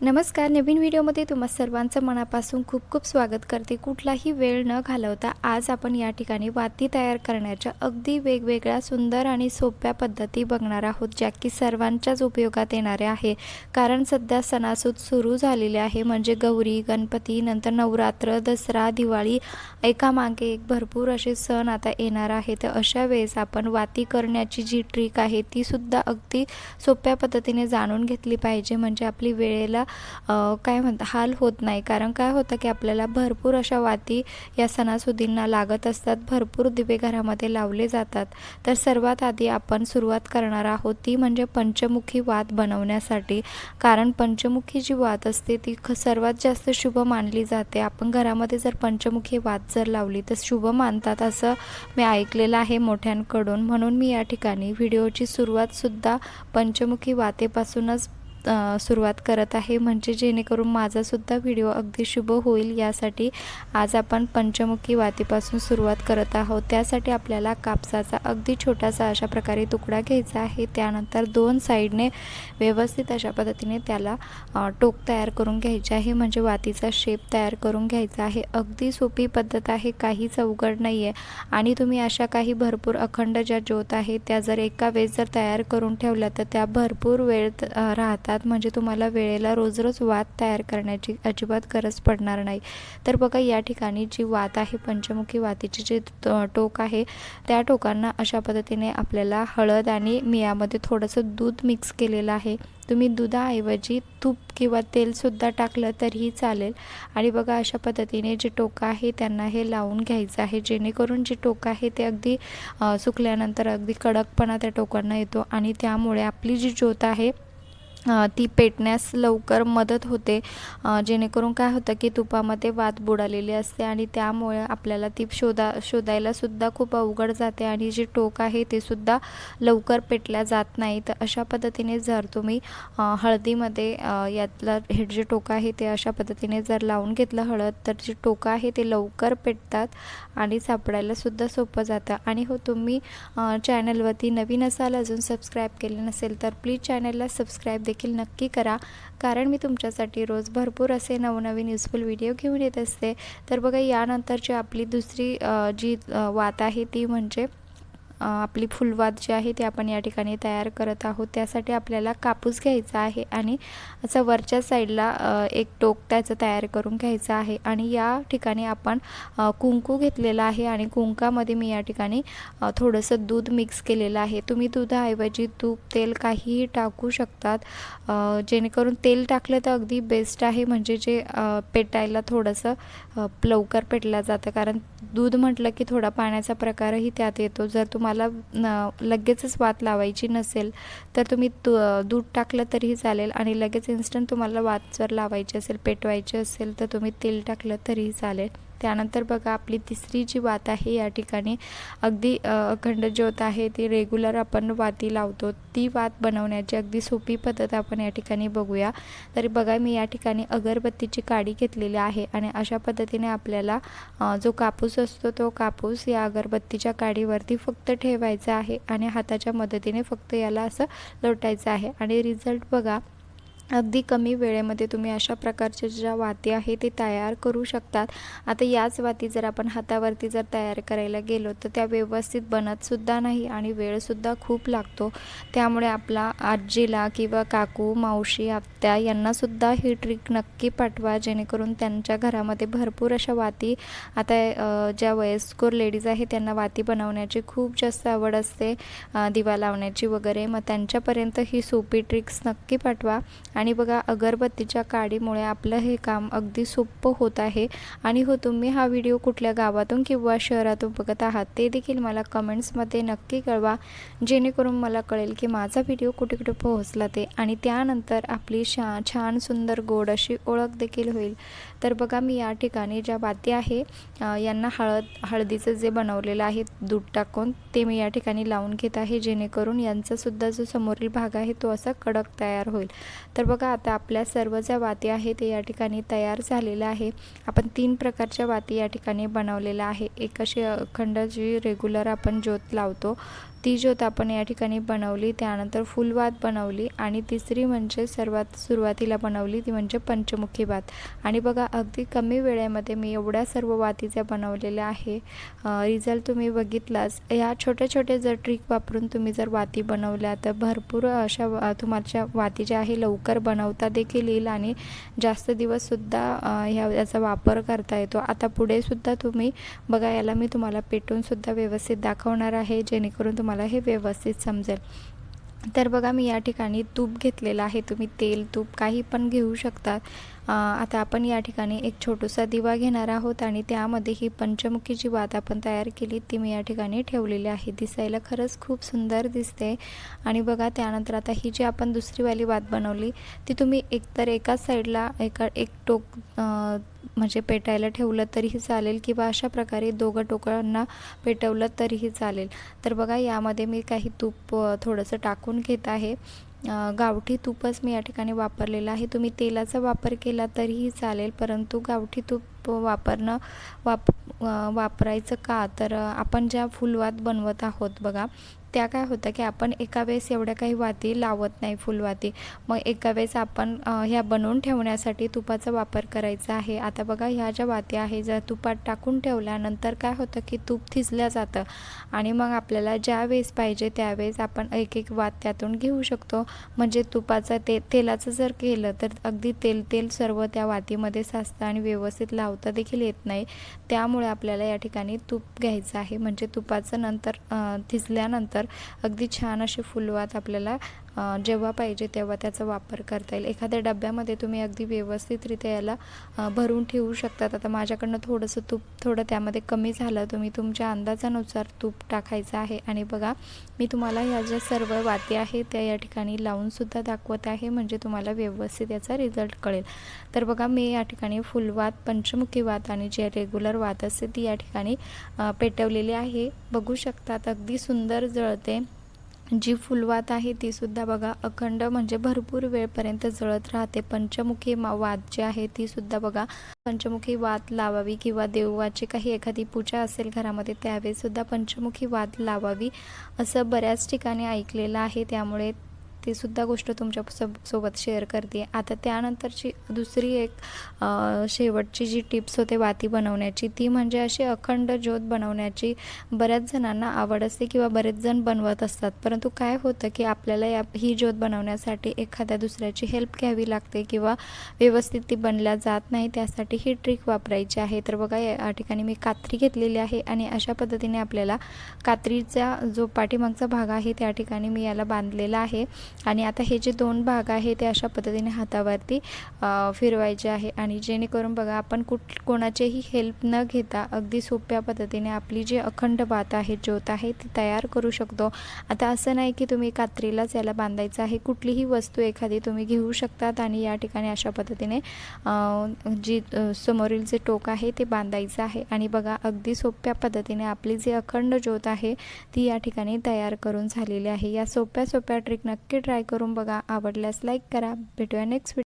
नमस्कार. नवीन व्हिडिओमध्ये तुम्हा सर्वांचं मनापासून खूप खूप स्वागत करते. कुठलाही वेळ न घालवता आज आपण या ठिकाणी वाती तयार करण्याच्या अगदी वेगवेगळ्या सुंदर आणि सोप्या पद्धती बघणार आहोत, ज्या की सर्वांच्याच उपयोगात येणाऱ्या आहे. कारण सध्या सणासूद सुरू झालेले आहे, म्हणजे गौरी, गणपती, नंतर नवरात्र, दसरा, दिवाळी, एकामागे एक भरपूर असे सण आता येणार आहे. तर अशा वेळेस आपण वाती करण्याची जी ट्रिक आहे ती सुद्धा अगदी सोप्या पद्धतीने जाणून घेतली पाहिजे, म्हणजे आपली वेळेला काय म्हणतात हाल होत नाही. कारण काय होतं की आपल्याला भरपूर अशा वाती या सणासुदींना लागत असतात, भरपूर दिवे घरामध्ये लावले जातात. तर सर्वात आधी आपण सुरुवात करणार आहोत ती म्हणजे पंचमुखी वात बनवण्यासाठी. कारण पंचमुखी जी वात असते ती सर्वात जास्त शुभ मानली जाते. आपण घरामध्ये जर पंचमुखी वात जर लावली तर शुभ मानतात असं मी ऐकलेलं आहे मोठ्यांकडून. म्हणून मी या ठिकाणी व्हिडिओची सुरुवातसुद्धा पंचमुखी वातेपासूनच सुरुवात करत आहे, म्हणजे जेणेकरून माझासुद्धा व्हिडिओ अगदी शुभ होईल. यासाठी आज आपण पंचमुखी वातीपासून सुरुवात करत आहोत. त्यासाठी आपल्याला कापसाचा अगदी छोटासा अशा प्रकारे तुकडा घ्यायचा आहे. त्यानंतर दोन साईडने व्यवस्थित अशा पद्धतीने त्याला टोक तयार करून घ्यायचे आहे, म्हणजे वातीचा शेप तयार करून घ्यायचा आहे. अगदी सोपी पद्धत आहे, काहीच अवघड नाही आहे. आणि तुम्ही अशा काही भरपूर अखंड ज्या ज्योत आहेत त्या जर एका वेळेस जर तयार करून ठेवल्या तर त्या भरपूर वेळ राहतात, म्हणजे तुम्हाला वेळेला रोज रोज वात तयार करण्याची अजिबात गरज पडणार नाही. तर बघा, या ठिकाणी जी वात आहे, पंचमुखी वातीची जे टोक आहे, त्या टोकांना अशा पद्धतीने आपल्याला हळद आणि मी यामध्ये थोडंसं दूध मिक्स केलेलं आहे. तुम्ही दुधाऐवजी तूप किंवा तेलसुद्धा टाकलं तरीही चालेल. आणि बघा, अशा पद्धतीने जे टोकं आहे त्यांना हे लावून घ्यायचं आहे, जेणेकरून जे टोकं आहे ते अगदी सुकल्यानंतर अगदी कडकपणा त्या टोकांना येतो आणि त्यामुळे आपली जी ज्योत आहे ती पेटण्यास लवकर मदत होते. जेणेकरून काय होतं की तुपामध्ये वात बुडालेली असते आणि त्यामुळे आपल्याला ती शोधायला सुद्धा खूप अवघड जाते आणि जे टोक आहे ते सुद्धा लवकर पेटल्या जात नाही. तर अशा पद्धतीने जर तुम्ही हळदीमध्ये यातलं हे जे टोक आहे ते अशा पद्धतीने जर लावून घेतलं हळद, तर जे टोक आहे ते लवकर पेटतात आणि सापडायला सुद्धा सोपं जातं. आणि हो, तुम्ही चॅनलवरती नवीन असाल, अजून सबस्क्राईब केले नसेल तर प्लीज चॅनलला सबस्क्राईब देखील नक्की करा, कारण मी तुमच्यासाठी रोज भरपूर असे नवनवीन युजफुल व्हिडिओ घेऊन येत असते. तर बघा, यानंतरची आपली दुसरी जी वात आहे ती म्हणजे आपली फुलवात जी आहे ती आपण या ठिकाणी तयार करत आहोत. त्यासाठी आपल्याला कापूस घ्यायचा आहे आणि असं वरच्या साईडला एक टोक त्याचं तयार करून घ्यायचं आहे. आणि या ठिकाणी आपण कुंकू घेतलेला आहे आणि कुंकामध्ये मी या ठिकाणी थोडंसं दूध मिक्स केलेलं आहे. तुम्ही दुधाऐवजी तूप, तेल काहीही टाकू शकतात. जेणेकरून तेल टाकलं तर अगदी बेस्ट आहे, म्हणजे जे पेटायला थोडंसं लवकर पेटलं जातं. कारण दूध म्हटलं की थोडा पाण्याचा प्रकारही त्यात येतो. जर तुम्हाला लगेचच वात लावायची नसेल तर तुम्ही दूध टाकलं तरीही चालेल, आणि लगेच इन्स्टंट तुम्हाला वात जर लावायची असेल, पेटवायची असेल, तर तुम्ही तेल टाकलं तरीही चालेल. त्यानंतर बघा, आपली तिसरी जी वात आहे या ठिकाणी अगदी अखंड ज्योत आहे, ती रेग्युलर आपण वाती लावतो, ती वात बनवण्याची अगदी सोपी पद्धत आपण या ठिकाणी बघूया. तरी बघा, मी या ठिकाणी अगरबत्तीची काडी घेतलेली आहे आणि अशा पद्धतीने आपल्याला जो कापूस असतो तो कापूस या अगरबत्तीच्या काडीवरती फक्त ठेवायचा आहे आणि हाताच्या मदतीने फक्त याला असं लोटायचं आहे. आणि रिझल्ट बघा, अगदी कमी वेळेमध्ये तुम्ही अशा प्रकारच्या ज्या वाती आहे ते तयार करू शकतात. आता याच वाती जर आपण हातावरती जर तयार करायला गेलो तर त्या व्यवस्थित बनतसुद्धा नाही आणि वेळसुद्धा खूप लागतो. त्यामुळे आपला आजीला किंवा काकू, मावशी, आत्या यांनासुद्धा ही ट्रिक नक्की पाठवा, जेणेकरून त्यांच्या घरामध्ये भरपूर अशा वाती आता ज्या वयस्कर लेडीज आहे त्यांना वाती बनवण्याची खूप जास्त आवड असते, दिवा लावण्याची वगैरे. मग त्यांच्यापर्यंत ही सोपी ट्रिक्स नक्की पाठवा. आणि बघा, अगरबत्तीच्या काडीमुळे आपलं हे काम अगदी सोपं होत आहे. आणि हो, तुम्ही हा व्हिडिओ कुठल्या गावातून किंवा शहरातून बघत आहात ते देखील मला कमेंट्समध्ये नक्की कळवा, जेणेकरून मला कळेल की माझा व्हिडिओ कुठे कुठे पोहोचला ते. आणि त्यानंतर आपली छान सुंदर गोड अशी ओळख देखील होईल. तर बघा, मी या ठिकाणी ज्या वाती आहे यांना हळदीचं जे बनवलेलं आहे दूध टाकून ते मी या ठिकाणी लावून घेत आहे, जेणेकरून यांचासुद्धा जो समोरील भाग आहे तो असा कडक तयार होईल. तर बघा, आता आपल्या सर्व ज्या वाती आहे ते या ठिकाणी तयार झालेलं आहे. आपण 3 प्रकारच्या वाती या ठिकाणी बनवलेल्या आहे. एक अशी अखंड जी रेग्युलर आपण ज्योत लावतो ती ज्योत आपण या ठिकाणी बनवली. त्यानंतर फुलवात बनवली आणि तिसरी म्हणजे सर्वात सुरुवातीला बनवली ती म्हणजे पंचमुखी वात. आणि बघा अगदी कमी वेळेमध्ये मी एवढ्या सर्व वातीच्या बनवलेल्या आहे. रिझल्ट तुम्ही बघितलाच. ह्या छोट्या छोट्या जर ट्रिक वापरून तुम्ही जर वाती बनवल्या तर भरपूर अशा तुमच्या वाती ज्या आहे लवकर बनवता देखील येईल आणि जास्त दिवससुद्धा याचा वापर करता येतो. आता पुढे सुद्धा तुम्ही बघा, याला मी तुम्हाला पेटून सुद्धा व्यवस्थित दाखवणार आहे जेणेकरून तुम्हाला हे व्यवस्थित समजेल. तर बघा मी या ठिकाणी तूप घेतलेलं आहे. तुम्ही तेल तूप काही पण घेऊ शकता. आता आपण या ठिकाणी एक छोटासा दिवा घेणार आहोत आणि त्यामध्ये ही पंचमुखी जी वात आपण तयार केली ती मी या ठिकाणी ठेवलेली आहे. दिसायला खरंच खूप सुंदर दिसते. आणि बघा त्यानंतर आता ही जी आपण दुसरीवाली वात बनवली ती तुम्ही एकतर एकाच साईडला एक टोक म्हणजे पेटायला ठेवलं तरीही चालेल किंवा अशा प्रकारे दोघं टोकांना पेटवलं तरीही चालेल. तर बघा यामध्ये मी काही तूप थोडंसं टाकून घेत आहे. गावठी तूपच मी या ठिकाणी वापरलेलं आहे. तुम्ही तेलाचा वापर केला तरीही चालेल, परंतु गावठी तूप वापरायचं का, तर आपण ज्या फुलवात बनवत आहोत बघा त्या काय होतं की आपण एका वेळेस एवढ्या काही वाती लावत नाही फुलवाती. मग एका वेळेस आपण ह्या बनवून ठेवण्यासाठी तुपाचा वापर करायचा आहे. आता बघा ह्या ज्या वाती आहे जर तुपात टाकून ठेवल्यानंतर काय होतं की तूप थिजलं जातं आणि मग आपल्याला ज्या वेळेस पाहिजे त्यावेळेस आपण एक एक वात त्यातून घेऊ शकतो. म्हणजे तेलाचं जर केलं तर अगदी तेल सर्व त्या वातीमध्ये साचतं आणि व्यवस्थित लावता देखील येत नाही. त्यामुळे आपल्याला या ठिकाणी तूप घ्यायचं आहे. म्हणजे तुपाचं नंतर थिजल्यानंतर अगदी छान अशी फुलवात आपल्याला जेव्हा पाहिजे तेव्हा त्याचा वापर करता येईल. एखाद्या डब्यामध्ये तुम्ही अगदी व्यवस्थितरित्या याला भरून ठेवू शकतात. आता माझ्याकडनं थोडंसं तूप थोडं त्यामध्ये कमी झालं, तुम्ही तुमच्या अंदाजानुसार तूप टाकायचं आहे. आणि बघा मी तुम्हाला ह्या ज्या सर्व वाती आहेत त्या या ठिकाणी लावूनसुद्धा दाखवत आहे म्हणजे तुम्हाला व्यवस्थित याचा रिझल्ट कळेल. तर बघा मी या ठिकाणी फुलवात, पंचमुखी वात आणि जे रेग्युलर वात असते ती या ठिकाणी पेटवलेली आहे. बघू शकतात अगदी सुंदर जळते. जी फुलवात आहे ती सुद्धा बघा अखंड म्हणजे भरपूर वेळपर्यंत जळत राहते. पंचमुखी वात जी आहे ती सुद्धा बघा, पंचमुखी वात लावावी किंवा देवाची काही एखादी पूजा असेल घरामध्ये त्यावेळेस सुद्धा पंचमुखी वात लावावी असं बऱ्याच ठिकाणी ऐकलेलं आहे. त्यामुळे ती सुद्धा गोष्ट तुमच्या सोबत शेअर करते. आता त्यानंतरची दुसरी एक शेवटची जी टिप्स होते वाती बनवण्याची ती म्हणजे अशी अखंड ज्योत बनवण्याची बऱ्याच जणांना आवड असते किंवा बरेच जण बनवत असतात. परंतु काय होतं की आपल्याला ही ज्योत बनवण्यासाठी एखाद्या दुसऱ्याची हेल्प घ्यावी लागते किंवा व्यवस्थित ती बनल्या जात नाही. त्यासाठी ही ट्रिक वापरायची आहे. तर बघा या ठिकाणी मी कात्री घेतलेली आहे आणि अशा पद्धतीने आपल्याला कात्रीचा जो पाठीमागचा भाग आहे त्या ठिकाणी मी याला बांधलेला आहे. आणि आता हे जे दोन भाग आहे ते अशा पद्धतीने हातावरती फिरवायचे आहे आणि जेणेकरून बघा आपण कोणाचीही हेल्प न घेता अगदी सोप्या पद्धतीने आपली जी अखंड वात आहे, ज्योत आहे ती तयार करू शकतो. आता असं नाही की तुम्ही कात्रीलाच याला बांधायचं आहे, कुठलीही वस्तू एखादी तुम्ही घेऊ शकतात आणि या ठिकाणी अशा पद्धतीने जी समोरील जे टोक आहे ते बांधायचं आहे. आणि बघा अगदी सोप्या पद्धतीने आपली जी अखंड ज्योत आहे ती या ठिकाणी तयार करून झालेली आहे. या सोप्या ट्रिक नक्की ट्राय करून बघा. आवडल्यास लाईक करा. भेटूया नेक्स्ट व्हिडिओ.